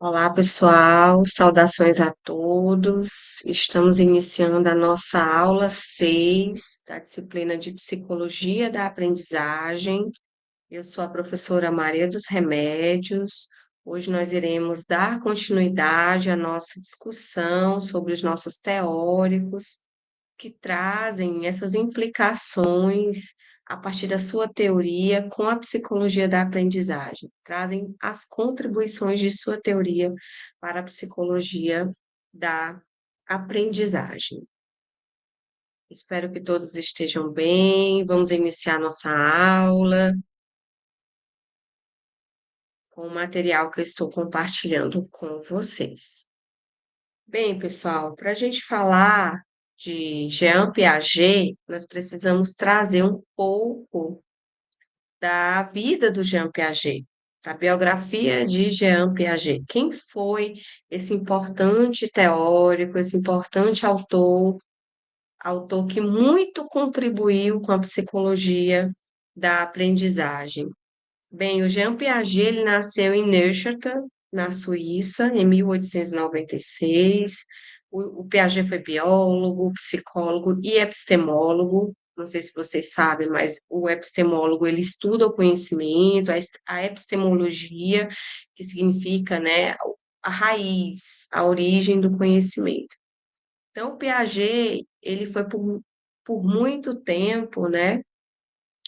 Olá, pessoal, saudações a todos. Estamos iniciando a nossa aula 6 da disciplina de Psicologia da Aprendizagem. Eu sou a professora Maria dos Remédios. Hoje nós iremos dar continuidade à nossa discussão sobre os nossos teóricos que trazem essas implicações a partir da sua teoria com a psicologia da aprendizagem, trazem as contribuições de sua teoria para a psicologia da aprendizagem. Espero que todos estejam bem. Vamos iniciar nossa aula com o material que eu estou compartilhando com vocês. Bem, pessoal, para a gente falar de Jean Piaget, nós precisamos trazer um pouco da vida do Jean Piaget, da biografia de Jean Piaget. Quem foi esse importante teórico, esse importante autor que muito contribuiu com a psicologia da aprendizagem? Bem, o Jean Piaget ele nasceu em Neuchâtel, na Suíça, em 1896. O Piaget foi biólogo, psicólogo e epistemólogo. Não sei se vocês sabem, mas o epistemólogo ele estuda o conhecimento, a epistemologia, que significa, né, a raiz, a origem do conhecimento. Então, o Piaget ele foi por muito tempo, né,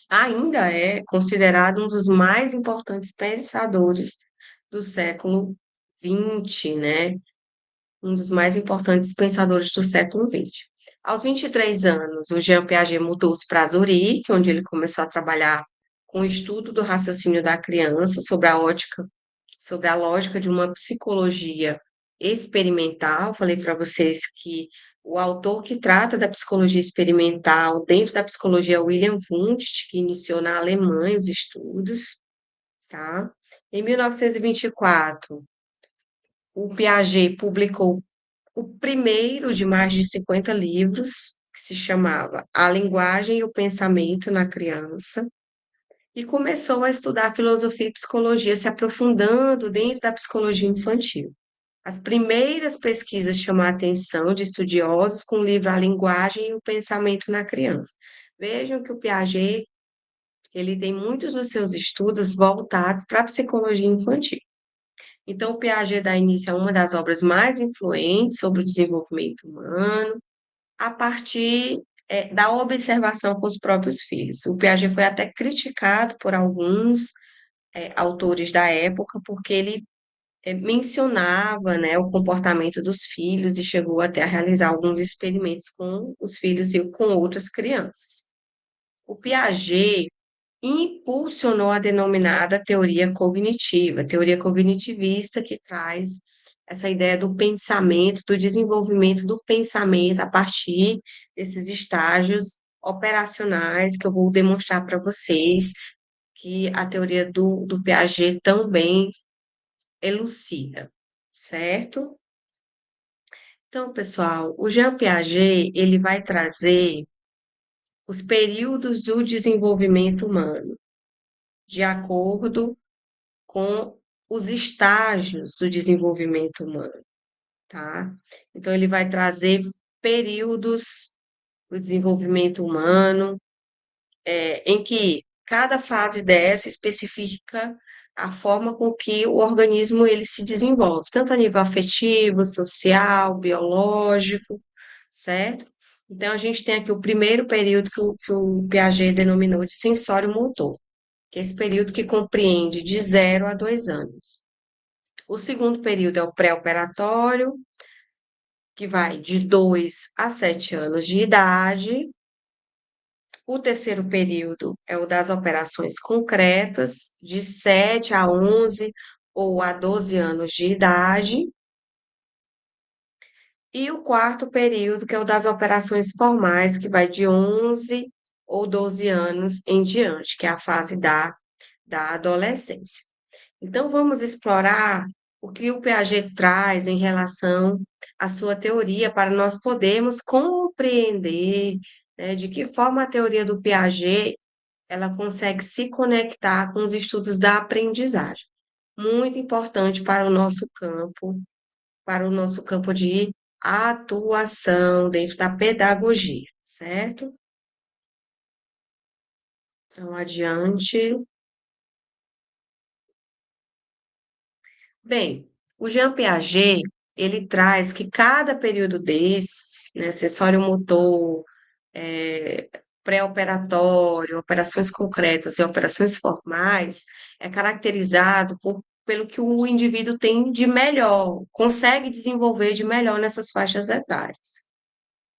ainda é considerado um dos mais importantes pensadores do século XX, né? Um dos mais importantes pensadores do século XX. Aos 23 anos, o Jean Piaget mudou-se para Zurique, onde ele começou a trabalhar com o estudo do raciocínio da criança sobre a lógica de uma psicologia experimental. Falei para vocês que o autor que trata da psicologia experimental dentro da psicologia é William Wundt, que iniciou na Alemanha os estudos, tá? Em 1924, o Piaget publicou o primeiro de mais de 50 livros, que se chamava A Linguagem e o Pensamento na Criança, e começou a estudar filosofia e psicologia, se aprofundando dentro da psicologia infantil. As primeiras pesquisas chamaram a atenção de estudiosos com o livro A Linguagem e o Pensamento na Criança. Vejam que o Piaget, ele tem muitos dos seus estudos voltados para a psicologia infantil. Então, o Piaget dá início a uma das obras mais influentes sobre o desenvolvimento humano, a partir da observação com os próprios filhos. O Piaget foi até criticado por alguns autores da época, porque ele mencionava, né, o comportamento dos filhos e chegou até a realizar alguns experimentos com os filhos e com outras crianças. O Piaget impulsionou a denominada teoria cognitivista, que traz essa ideia do pensamento, do desenvolvimento do pensamento a partir desses estágios operacionais que eu vou demonstrar para vocês, que a teoria do Piaget também elucida, certo? Então, pessoal, o Jean Piaget, ele vai trazer os períodos do desenvolvimento humano, de acordo com os estágios do desenvolvimento humano, tá? Então, ele vai trazer períodos do desenvolvimento humano, em que cada fase dessa especifica a forma com que o organismo ele se desenvolve, tanto a nível afetivo, social, biológico, certo? Então, a gente tem aqui o primeiro período que o Piaget denominou de sensório-motor, que é esse período que compreende de 0 a 2 anos. O segundo período é o pré-operatório, que vai de 2 a 7 anos de idade. O terceiro período é o das operações concretas, de 7 a 11 ou a 12 anos de idade. E o quarto período, que é o das operações formais, que vai de 11 ou 12 anos em diante, que é a fase da adolescência. Então, vamos explorar o que o Piaget traz em relação à sua teoria, para nós podermos compreender, né, de que forma a teoria do Piaget ela consegue se conectar com os estudos da aprendizagem. muito importante para o nosso campo de atuação dentro da pedagogia, certo? Então, adiante. Bem, o Jean Piaget, ele traz que cada período desses, né, sensório motor, eh, pré-operatório, operações concretas e operações formais, é caracterizado pelo que o indivíduo tem de melhor, consegue desenvolver de melhor nessas faixas etárias.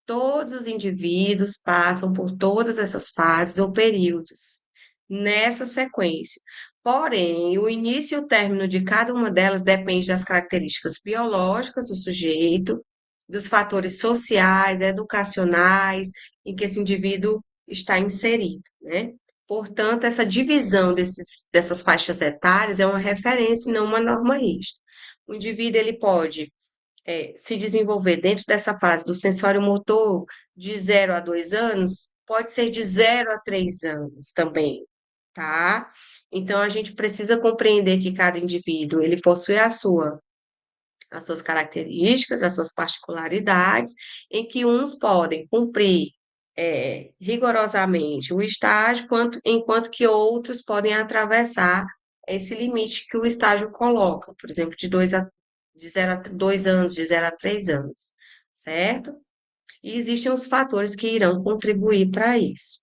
Todos os indivíduos passam por todas essas fases ou períodos nessa sequência. Porém, o início e o término de cada uma delas depende das características biológicas do sujeito, dos fatores sociais, educacionais em que esse indivíduo está inserido, né? Portanto, essa divisão dessas faixas etárias é uma referência e não uma norma rígida. O indivíduo ele pode se desenvolver dentro dessa fase do sensório motor de 0 a 2 anos, pode ser de 0 a 3 anos também, tá? Então, a gente precisa compreender que cada indivíduo, ele possui as suas características, as suas particularidades, em que uns podem cumprir rigorosamente o estágio, enquanto que outros podem atravessar esse limite que o estágio coloca, por exemplo, de 0 a 2 anos, de 0 a 3 anos, certo? E existem os fatores que irão contribuir para isso.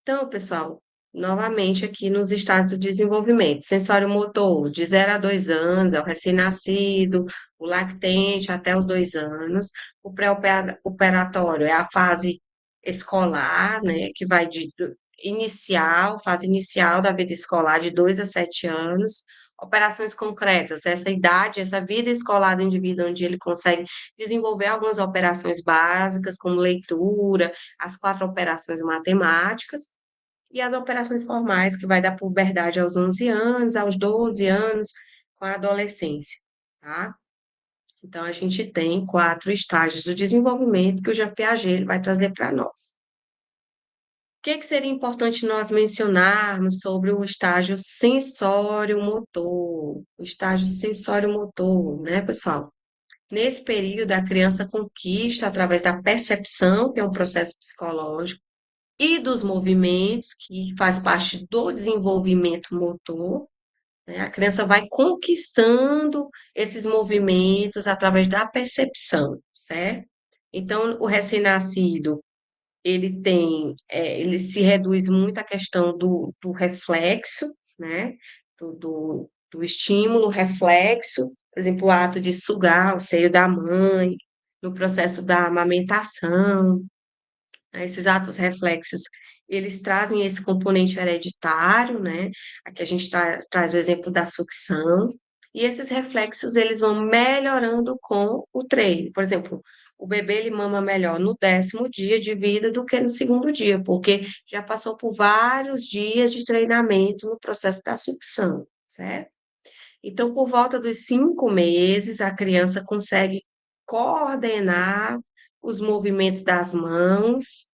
Então, pessoal, novamente aqui nos estágios do desenvolvimento, sensório motor, de 0 a 2 anos, é o recém-nascido, o lactente até os 2 anos, o pré-operatório é a fase escolar, né, que vai fase inicial da vida escolar, de 2 a 7 anos, operações concretas, essa idade, essa vida escolar do indivíduo, onde ele consegue desenvolver algumas operações básicas, como leitura, as 4 operações matemáticas, e as operações formais, que vai da puberdade aos 11 anos, aos 12 anos, com a adolescência, tá? Então, a gente tem 4 estágios do desenvolvimento que o Jean Piaget ele vai trazer para nós. O que seria importante nós mencionarmos sobre o estágio sensório-motor? O estágio sensório-motor, né, pessoal? Nesse período, a criança conquista através da percepção, que é um processo psicológico, e dos movimentos, que faz parte do desenvolvimento motor, né? A criança vai conquistando esses movimentos através da percepção, certo? Então, o recém-nascido, ele se reduz muito à questão do reflexo, né? Do estímulo reflexo, por exemplo, o ato de sugar o seio da mãe, no processo da amamentação, né? Esses atos reflexos, eles trazem esse componente hereditário, né? Aqui a gente traz o exemplo da sucção, e esses reflexos, eles vão melhorando com o treino. Por exemplo, o bebê, ele mama melhor no 10º dia de vida do que no segundo dia, porque já passou por vários dias de treinamento no processo da sucção, certo? Então, por volta dos 5 meses, a criança consegue coordenar os movimentos das mãos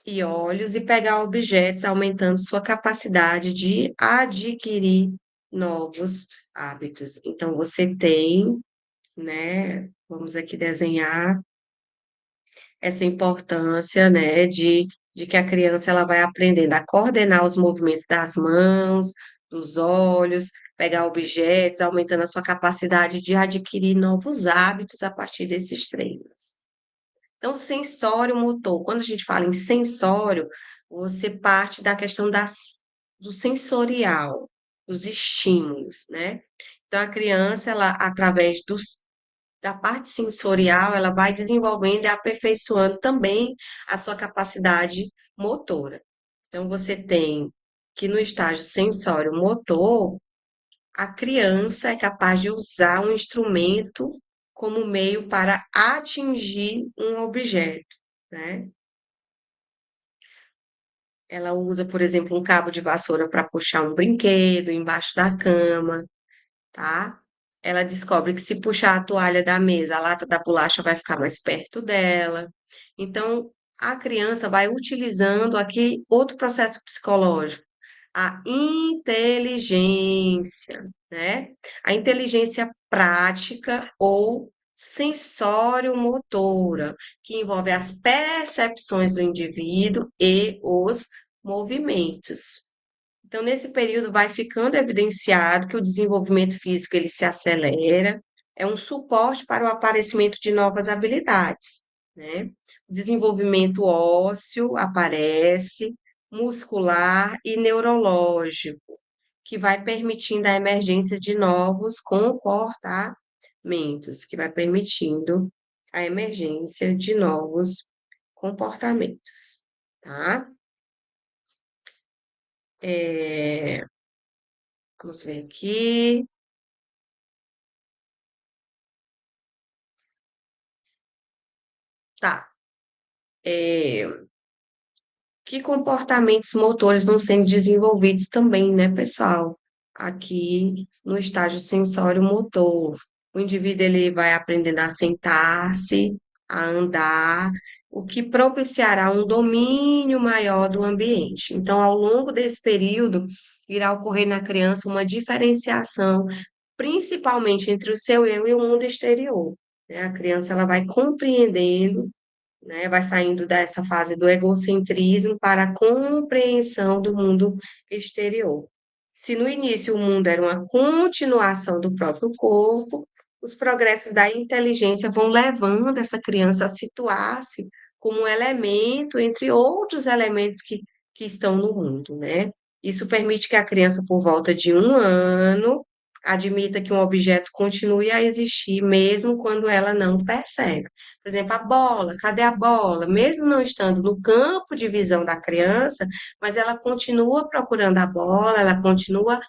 e olhos e pegar objetos, aumentando sua capacidade de adquirir novos hábitos. Então, você tem, né? Vamos aqui desenhar essa importância, né, de que a criança ela vai aprendendo a coordenar os movimentos das mãos, dos olhos, pegar objetos, aumentando a sua capacidade de adquirir novos hábitos a partir desses treinos. Então, sensório motor, quando a gente fala em sensório, você parte da questão do sensorial, dos estímulos, né? Então, a criança, ela, através da parte sensorial, ela vai desenvolvendo e aperfeiçoando também a sua capacidade motora. Então, você tem que no estágio sensório motor, a criança é capaz de usar um instrumento como meio para atingir um objeto, né? Ela usa, por exemplo, um cabo de vassoura para puxar um brinquedo embaixo da cama, tá? Ela descobre que se puxar a toalha da mesa, a lata da bolacha vai ficar mais perto dela. Então, a criança vai utilizando aqui outro processo psicológico, a inteligência, né? A inteligência prática ou sensório-motora, que envolve as percepções do indivíduo e os movimentos. Então, nesse período vai ficando evidenciado que o desenvolvimento físico ele se acelera, é um suporte para o aparecimento de novas habilidades, né? O desenvolvimento ósseo aparece, muscular e neurológico, que vai permitindo a emergência de novos comportamentos, que vai permitindo a emergência de novos comportamentos, tá? É, vamos ver aqui. Tá. É, que comportamentos motores vão sendo desenvolvidos também, né, pessoal? Aqui no estágio sensório-motor. O indivíduo ele vai aprendendo a sentar-se, a andar, o que propiciará um domínio maior do ambiente. Então, ao longo desse período, irá ocorrer na criança uma diferenciação, principalmente entre o seu eu e o mundo exterior, né? A criança ela vai compreendendo, né? Vai saindo dessa fase do egocentrismo para a compreensão do mundo exterior. Se no início o mundo era uma continuação do próprio corpo, os progressos da inteligência vão levando essa criança a situar-se como um elemento entre outros elementos que estão no mundo, né? Isso permite que a criança, por volta de 1 ano, admita que um objeto continue a existir, mesmo quando ela não percebe. Por exemplo, a bola, cadê a bola? Mesmo não estando no campo de visão da criança, mas ela continua procurando a bola, ela continua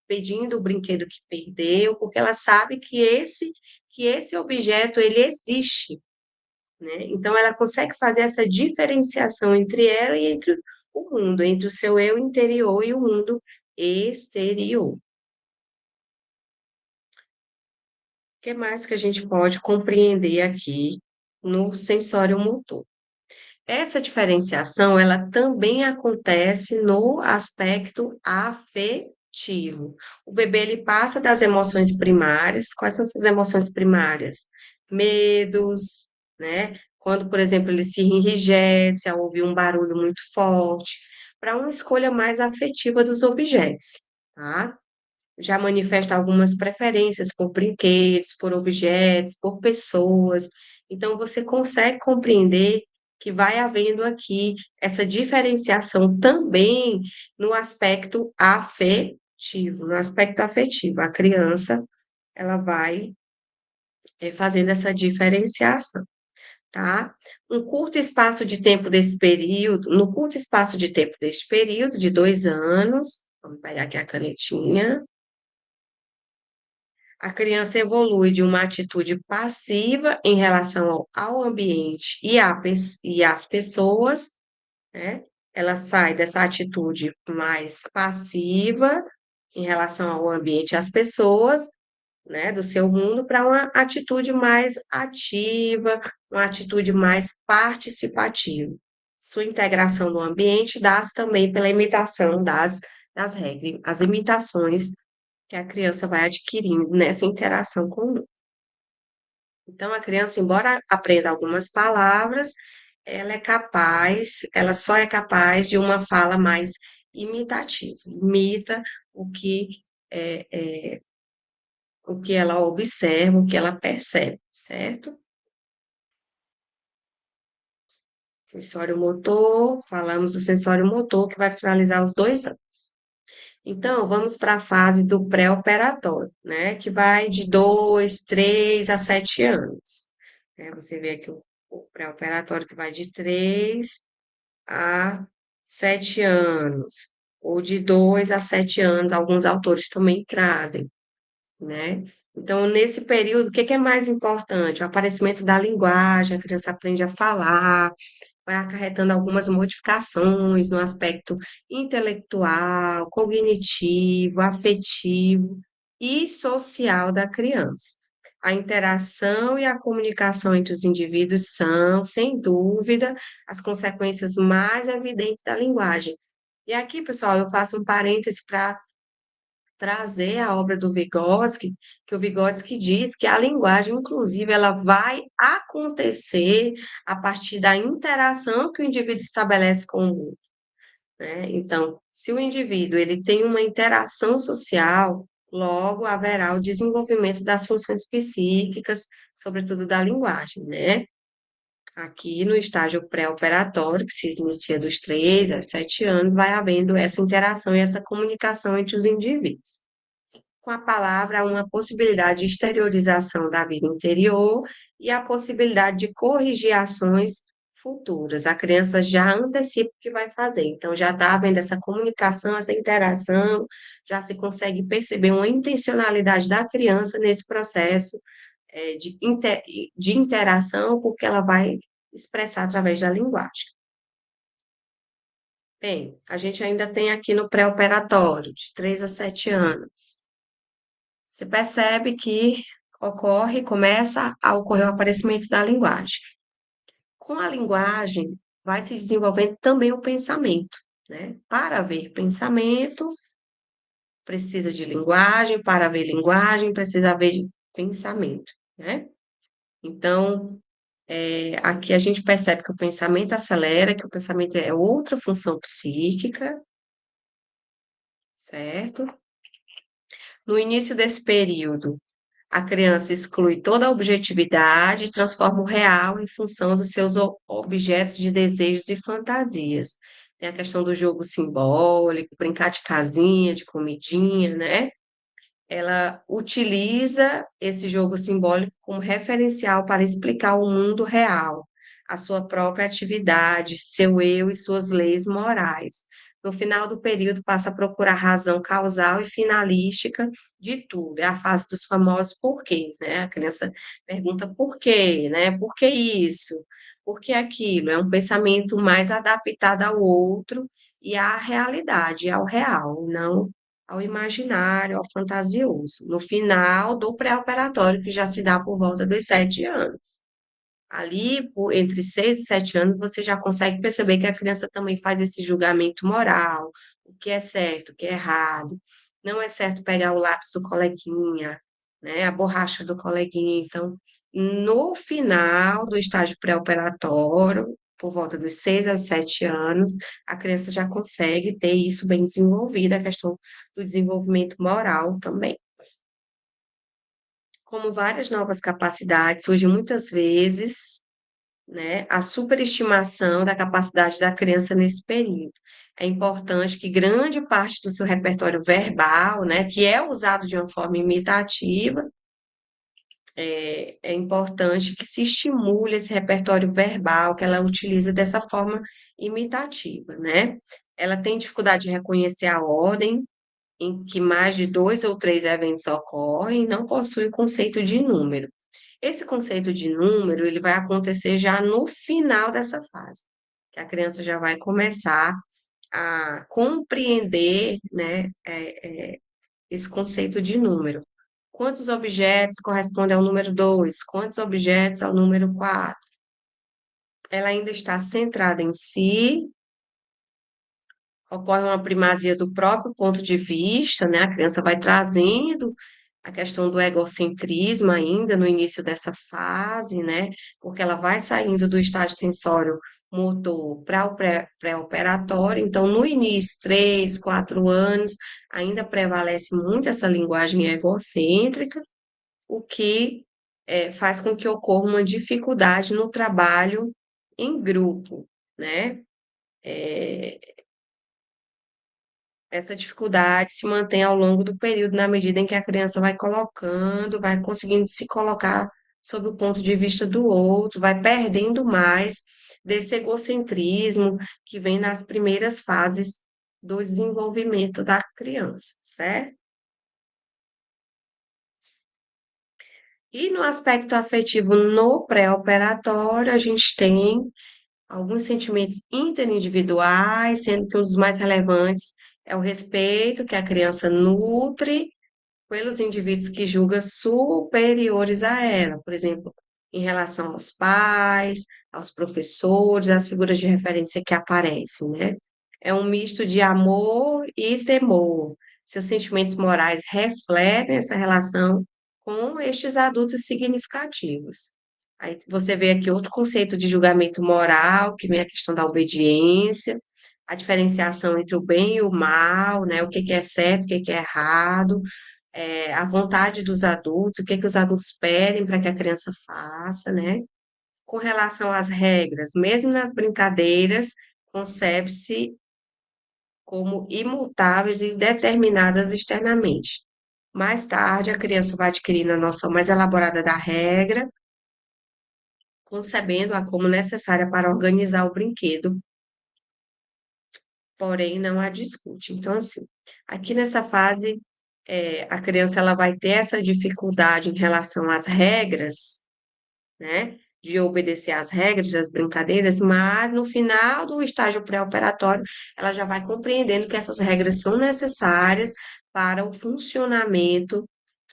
pedindo o brinquedo que perdeu, porque ela sabe que esse objeto ele existe, né? Então ela consegue fazer essa diferenciação entre ela e entre o mundo, entre o seu eu interior e o mundo exterior. O que mais que a gente pode compreender aqui no sensório motor? Essa diferenciação, ela também acontece no aspecto afetivo. O bebê, ele passa das emoções primárias. Quais são essas emoções primárias? Medos, né? Quando, por exemplo, ele se enrijece ao ouvir um barulho muito forte, para uma escolha mais afetiva dos objetos, tá? Já manifesta algumas preferências por brinquedos, por objetos, por pessoas. Então, você consegue compreender que vai havendo aqui essa diferenciação também no aspecto afetivo, no aspecto afetivo. A criança, ela vai fazendo essa diferenciação, tá? Um curto espaço de tempo desse período, no curto espaço de tempo deste período, de 2 anos, vamos pegar aqui a canetinha, a criança evolui de uma atitude passiva em relação ao ambiente e às pessoas, né? Ela sai dessa atitude mais passiva em relação ao ambiente e às pessoas, né, do seu mundo, para uma atitude mais ativa, uma atitude mais participativa. Sua integração no ambiente dá-se também pela imitação das regras, as imitações que a criança vai adquirindo nessa interação com o mundo. Então, a criança, embora aprenda algumas palavras, ela só é capaz de uma fala mais imitativa, imita o que, é, é, o que ela observa, o que ela percebe, certo? Sensório motor, falamos do sensório motor, que vai finalizar os 2 anos. Então, vamos para a fase do pré-operatório, né? Que vai de 2, 3 a 7 anos. Você vê aqui o pré-operatório que vai de 3 a 7 anos, ou de 2 a 7 anos, alguns autores também trazem, né? Então, nesse período, o que que é mais importante? O aparecimento da linguagem, a criança aprende a falar, vai acarretando algumas modificações no aspecto intelectual, cognitivo, afetivo e social da criança. A interação e a comunicação entre os indivíduos são, sem dúvida, as consequências mais evidentes da linguagem. E aqui, pessoal, eu faço um parêntese para trazer a obra do Vygotsky, que o Vygotsky diz que a linguagem, inclusive, ela vai acontecer a partir da interação que o indivíduo estabelece com o mundo, né? Então, se o indivíduo ele tem uma interação social, logo haverá o desenvolvimento das funções psíquicas, sobretudo da linguagem, né? Aqui no estágio pré-operatório, que se inicia dos 3 aos 7 anos, vai havendo essa interação e essa comunicação entre os indivíduos. Com a palavra, há uma possibilidade de exteriorização da vida interior e a possibilidade de corrigir ações futuras. A criança já antecipa o que vai fazer, então já está havendo essa comunicação, essa interação, já se consegue perceber uma intencionalidade da criança nesse processo de interação, porque ela vai expressar através da linguagem. Bem, a gente ainda tem aqui no pré-operatório, de 3 a 7 anos. Você percebe que começa a ocorrer o aparecimento da linguagem. Com a linguagem, vai se desenvolvendo também o pensamento, né? Para haver pensamento, precisa de linguagem, para haver linguagem, precisa haver pensamento, né? Então, aqui a gente percebe que o pensamento acelera, que o pensamento é outra função psíquica, certo? No início desse período, a criança exclui toda a objetividade e transforma o real em função dos seus objetos de desejos e fantasias. Tem a questão do jogo simbólico, brincar de casinha, de comidinha, né? Ela utiliza esse jogo simbólico como referencial para explicar o mundo real, a sua própria atividade, seu eu e suas leis morais. No final do período, passa a procurar razão causal e finalística de tudo. É a fase dos famosos porquês, né? A criança pergunta por quê, né? Por que isso? Por que aquilo? É um pensamento mais adaptado ao outro e à realidade, ao real, não ao imaginário, ao fantasioso, no final do pré-operatório, que já se dá por volta dos 7 anos. Ali, entre 6 e 7 anos, você já consegue perceber que a criança também faz esse julgamento moral, o que é certo, o que é errado. Não é certo pegar o lápis do coleguinha, né, a borracha do coleguinha. Então, no final do estágio pré-operatório, por volta dos 6 aos 7 anos, a criança já consegue ter isso bem desenvolvido, a questão do desenvolvimento moral também. Como várias novas capacidades, surge muitas vezes, né, a superestimação da capacidade da criança nesse período. É importante que grande parte do seu repertório verbal, né, que é usado de uma forma imitativa, é importante que se estimule esse repertório verbal, que ela utiliza dessa forma imitativa, né? Ela tem dificuldade de reconhecer a ordem em que mais de 2 ou 3 eventos ocorrem, não possui conceito de número. Esse conceito de número, ele vai acontecer já no final dessa fase, que a criança já vai começar a compreender, né, esse conceito de número. Quantos objetos correspondem ao número 2? Quantos objetos ao número 4? Ela ainda está centrada em si, ocorre uma primazia do próprio ponto de vista, né? A criança vai trazendo a questão do egocentrismo ainda no início dessa fase, né? Porque ela vai saindo do estágio sensório motor para o pré-operatório, então no início, 3, 4 anos, ainda prevalece muito essa linguagem egocêntrica, o que faz com que ocorra uma dificuldade no trabalho em grupo, né? É, essa dificuldade se mantém ao longo do período, na medida em que a criança vai colocando, vai conseguindo se colocar sob o ponto de vista do outro, vai perdendo mais desse egocentrismo que vem nas primeiras fases do desenvolvimento da criança, certo? E no aspecto afetivo no pré-operatório, a gente tem alguns sentimentos interindividuais, sendo que um dos mais relevantes é o respeito que a criança nutre pelos indivíduos que julga superiores a ela, por exemplo, em relação aos pais, aos professores, às figuras de referência que aparecem, né? é um misto de amor e temor. Seus sentimentos morais refletem essa relação com estes adultos significativos. Aí você vê aqui outro conceito de julgamento moral, que vem a questão da obediência, a diferenciação entre o bem e o mal, né? O que que é certo, o que que é errado, a vontade dos adultos, o que que os adultos pedem para que a criança faça, né? Com relação às regras, mesmo nas brincadeiras, concebe-se como imutáveis e determinadas externamente. Mais tarde, a criança vai adquirindo a noção mais elaborada da regra, concebendo-a como necessária para organizar o brinquedo, porém não a discute. Então, assim, aqui nessa fase, a criança ela vai ter essa dificuldade em relação às regras, né? De obedecer às regras das brincadeiras, mas no final do estágio pré-operatório, ela já vai compreendendo que essas regras são necessárias para o funcionamento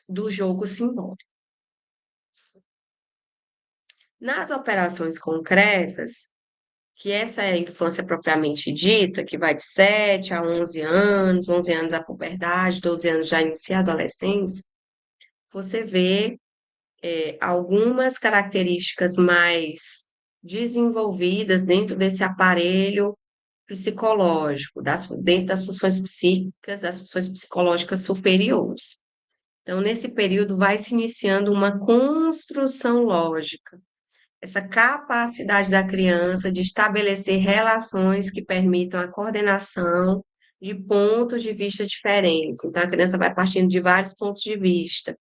do jogo simbólico. Nas operações concretas, que essa é a infância propriamente dita, que vai de 7 a 11 anos a puberdade, 12 anos já inicia a adolescência, você vê algumas características mais desenvolvidas dentro desse aparelho psicológico, dentro das funções psíquicas, das funções psicológicas superiores. Então, nesse período, vai se iniciando uma construção lógica, essa capacidade da criança de estabelecer relações que permitam a coordenação de pontos de vista diferentes. Então, a criança vai partindo de vários pontos de vista,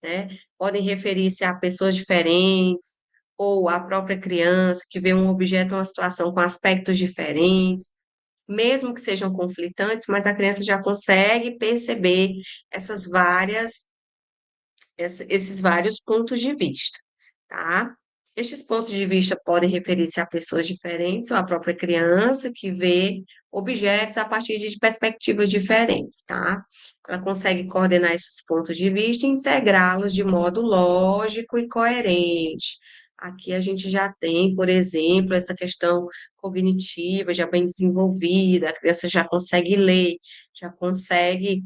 né? Podem referir-se a pessoas diferentes, ou a própria criança que vê um objeto, uma situação com aspectos diferentes, mesmo que sejam conflitantes, mas a criança já consegue perceber essas várias esses vários pontos de vista, tá? Estes pontos de vista podem referir-se a pessoas diferentes ou a própria criança que vê objetos a partir de perspectivas diferentes, tá? Ela consegue coordenar esses pontos de vista e integrá-los de modo lógico e coerente. Aqui a gente já tem, por exemplo, essa questão cognitiva já bem desenvolvida, a criança já consegue ler, já consegue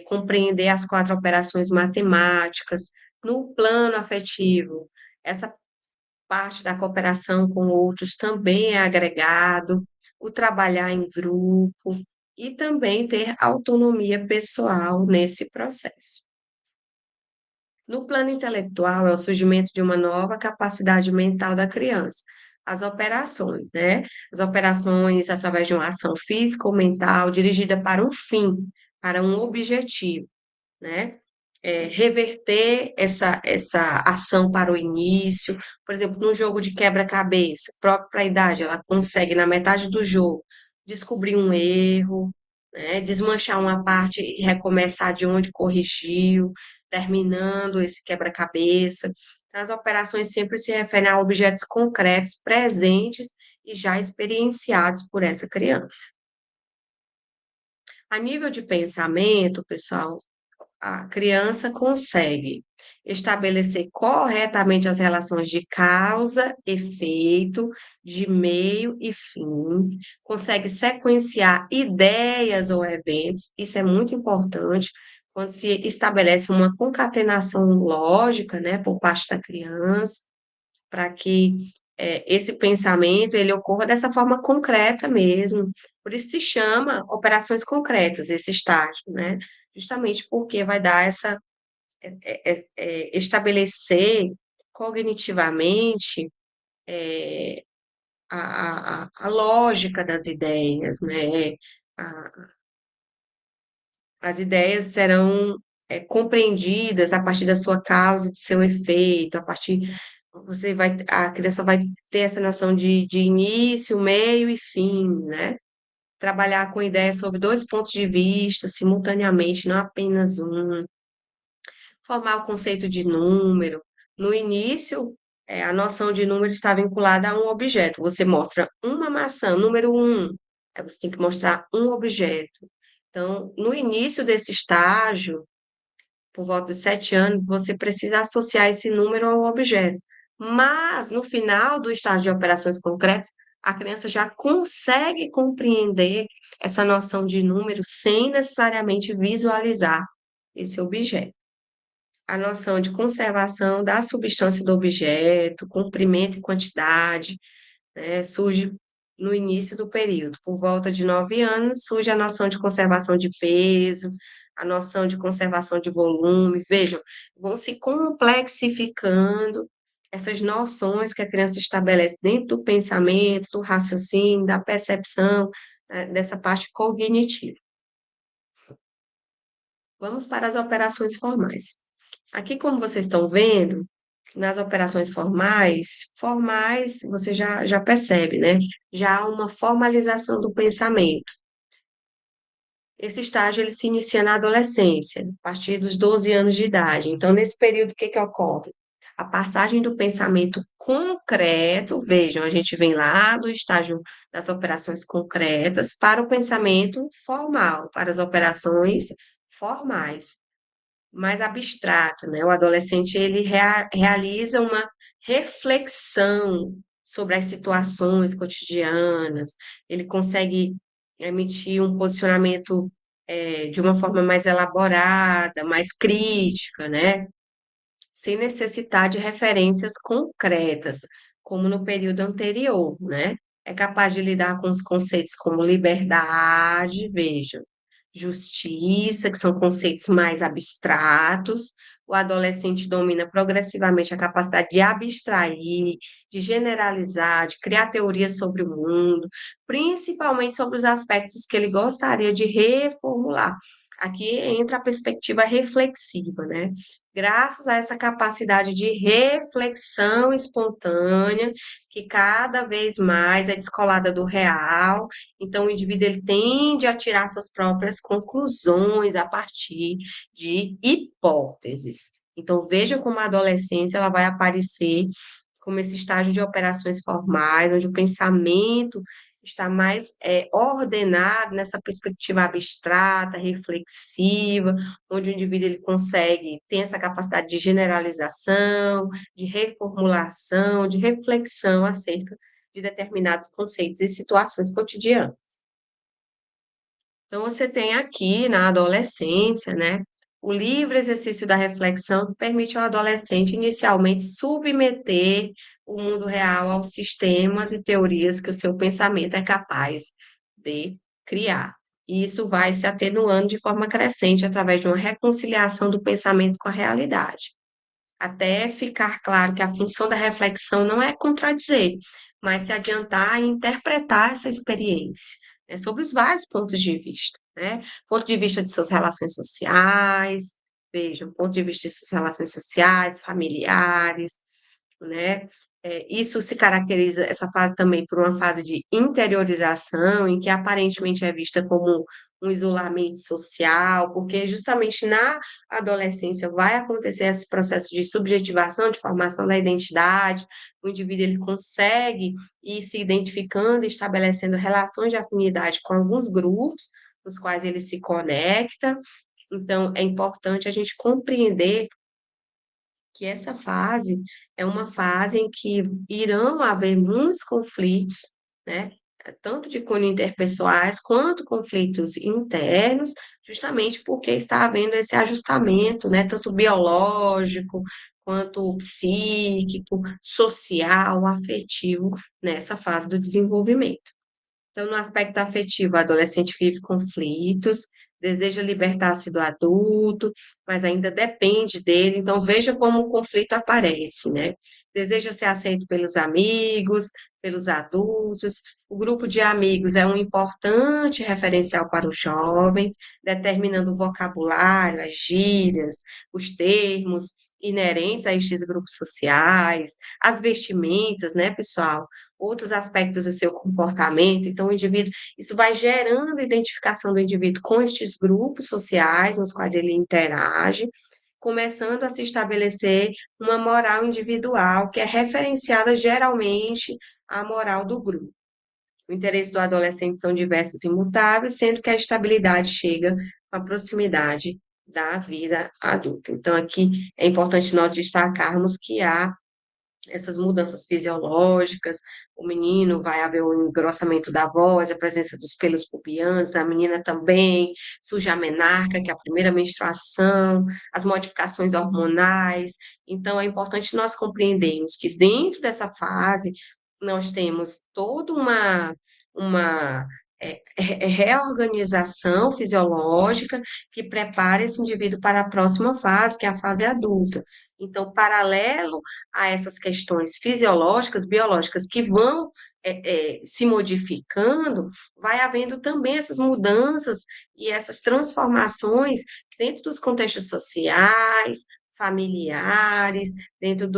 compreender as quatro operações matemáticas. No plano afetivo, essa parte da cooperação com outros também é agregado, o trabalhar em grupo e também ter autonomia pessoal nesse processo. No plano intelectual, é o surgimento de uma nova capacidade mental da criança. As operações, né? As operações através de uma ação física ou mental dirigida para um fim, para um objetivo, né? Reverter essa ação para o início. Por exemplo, no jogo de quebra-cabeça, próprio para a idade, ela consegue, na metade do jogo, descobrir um erro, né? Desmanchar uma parte e recomeçar de onde corrigiu, terminando esse quebra-cabeça. Então, as operações sempre se referem a objetos concretos, presentes e já experienciados por essa criança. A nível de pensamento, pessoal, a criança consegue estabelecer corretamente as relações de causa, efeito, de meio e fim, consegue sequenciar ideias ou eventos, isso é muito importante, quando se estabelece uma concatenação lógica, né, por parte da criança, para que esse pensamento ele ocorra dessa forma concreta mesmo. Por isso se chama operações concretas, esse estágio, né? Justamente porque vai dar essa estabelecer cognitivamente a lógica das ideias, né? A- as ideias serão compreendidas a partir da sua causa e de seu efeito, a partir a criança vai ter essa noção de início, meio e fim, né? Trabalhar com ideias sobre dois pontos de vista simultaneamente, não apenas um. Formar o conceito de número. No início, a noção de número está vinculada a um objeto. Você mostra uma maçã, número um, aí você tem que mostrar um objeto. Então, no início desse estágio, por volta dos 7 anos, você precisa associar esse número ao objeto. Mas, no final do estágio de operações concretas, a criança já consegue compreender essa noção de número sem necessariamente visualizar esse objeto. A noção de conservação da substância do objeto, comprimento e quantidade, né, surge no início do período. Por volta de 9 anos, surge a noção de conservação de peso, a noção de conservação de volume. Vejam, vão se complexificando essas noções que a criança estabelece dentro do pensamento, do raciocínio, da percepção, né, dessa parte cognitiva. Vamos para as operações formais. Aqui, como vocês estão vendo, nas operações formais, você já percebe, né? Já há uma formalização do pensamento. Esse estágio ele se inicia na adolescência, a partir dos 12 anos de idade. Então, nesse período, o que que ocorre? A passagem do pensamento concreto, vejam, a gente vem lá do estágio das operações concretas para o pensamento formal, para as operações formais mais abstrata, né? O adolescente ele realiza uma reflexão sobre as situações cotidianas, ele consegue emitir um posicionamento de uma forma mais elaborada, mais crítica, né? Sem necessitar de referências concretas, como no período anterior, né? É capaz de lidar com os conceitos como liberdade, veja, justiça, que são conceitos mais abstratos. O adolescente domina progressivamente a capacidade de abstrair, de generalizar, de criar teorias sobre o mundo, principalmente sobre os aspectos que ele gostaria de reformular. Aqui entra a perspectiva reflexiva, né? Graças a essa capacidade de reflexão espontânea, que cada vez mais é descolada do real, então o indivíduo ele tende a tirar suas próprias conclusões a partir de hipóteses. Então veja como a adolescência ela vai aparecer como esse estágio de operações formais, onde o pensamento está mais ordenado nessa perspectiva abstrata, reflexiva, onde o indivíduo ele consegue, tem essa capacidade de generalização, de reformulação, de reflexão acerca de determinados conceitos e situações cotidianas. Então, você tem aqui na adolescência, né, o livre exercício da reflexão que permite ao adolescente inicialmente submeter o mundo real aos sistemas e teorias que o seu pensamento é capaz de criar. E isso vai se atenuando de forma crescente através de uma reconciliação do pensamento com a realidade, até ficar claro que a função da reflexão não é contradizer, mas se adiantar e interpretar essa experiência, né, sobre os vários pontos de vista, né? Ponto de vista de suas relações sociais, vejam, ponto de vista de suas relações sociais, familiares, né? Isso se caracteriza, essa fase também, por uma fase de interiorização, em que aparentemente é vista como um isolamento social, porque justamente na adolescência vai acontecer esse processo de subjetivação, de formação da identidade, o indivíduo ele consegue ir se identificando e estabelecendo relações de afinidade com alguns grupos, nos quais ele se conecta. Então, é importante a gente compreender que essa fase é uma fase em que irão haver muitos conflitos, né? Tanto de cunho interpessoais quanto conflitos internos, justamente porque está havendo esse ajustamento, né? Tanto biológico quanto psíquico, social, afetivo, nessa fase do desenvolvimento. Então, no aspecto afetivo, o adolescente vive conflitos, deseja libertar-se do adulto, mas ainda depende dele. Então, veja como o conflito aparece, né? Deseja ser aceito pelos amigos, pelos adultos. O grupo de amigos é um importante referencial para o jovem, determinando o vocabulário, as gírias, os termos inerentes a estes grupos sociais, as vestimentas, né, pessoal? Outros aspectos do seu comportamento. Então, o indivíduo, isso vai gerando identificação do indivíduo com estes grupos sociais nos quais ele interage, começando a se estabelecer uma moral individual que é referenciada geralmente à moral do grupo. O interesse do adolescente são diversos e imutáveis, sendo que a estabilidade chega com a proximidade da vida adulta. Então, aqui é importante nós destacarmos que há essas mudanças fisiológicas, o menino vai haver o engrossamento da voz, a presença dos pelos pubianos, a menina também, surge a menarca, que é a primeira menstruação, as modificações hormonais. Então, é importante nós compreendermos que dentro dessa fase nós temos toda uma reorganização fisiológica que prepara esse indivíduo para a próxima fase, que é a fase adulta. Então, paralelo a essas questões fisiológicas, biológicas, que vão se modificando, vai havendo também essas mudanças e essas transformações dentro dos contextos sociais, familiares, dentro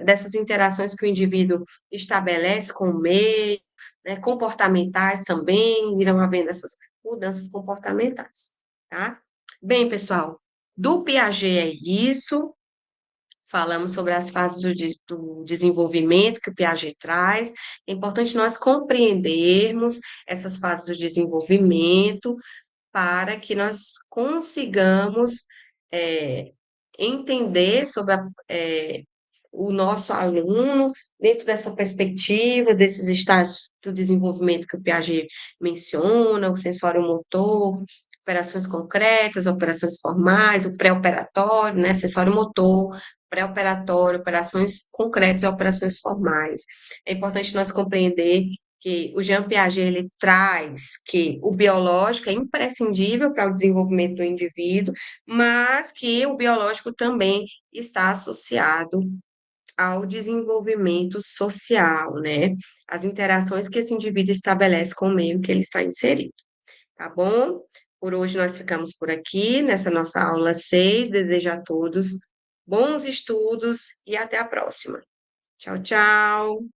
dessas interações que o indivíduo estabelece com o meio, né, comportamentais também, irão havendo essas mudanças comportamentais, tá? Bem, pessoal, do Piaget é isso. Falamos sobre as fases do desenvolvimento que o Piaget traz. É importante nós compreendermos essas fases do desenvolvimento para que nós consigamos é, entender sobre o nosso aluno dentro dessa perspectiva, desses estágios do desenvolvimento que o Piaget menciona, o sensório motor, operações concretas, operações formais, o pré-operatório, né, sensório motor, pré-operatório, operações concretas e operações formais. É importante nós compreender que o Jean Piaget ele traz que o biológico é imprescindível para o desenvolvimento do indivíduo, mas que o biológico também está associado ao desenvolvimento social, né? As interações que esse indivíduo estabelece com o meio que ele está inserido, tá bom? Por hoje nós ficamos por aqui, nessa nossa aula 6. Desejo a todos bons estudos e até a próxima. Tchau, tchau.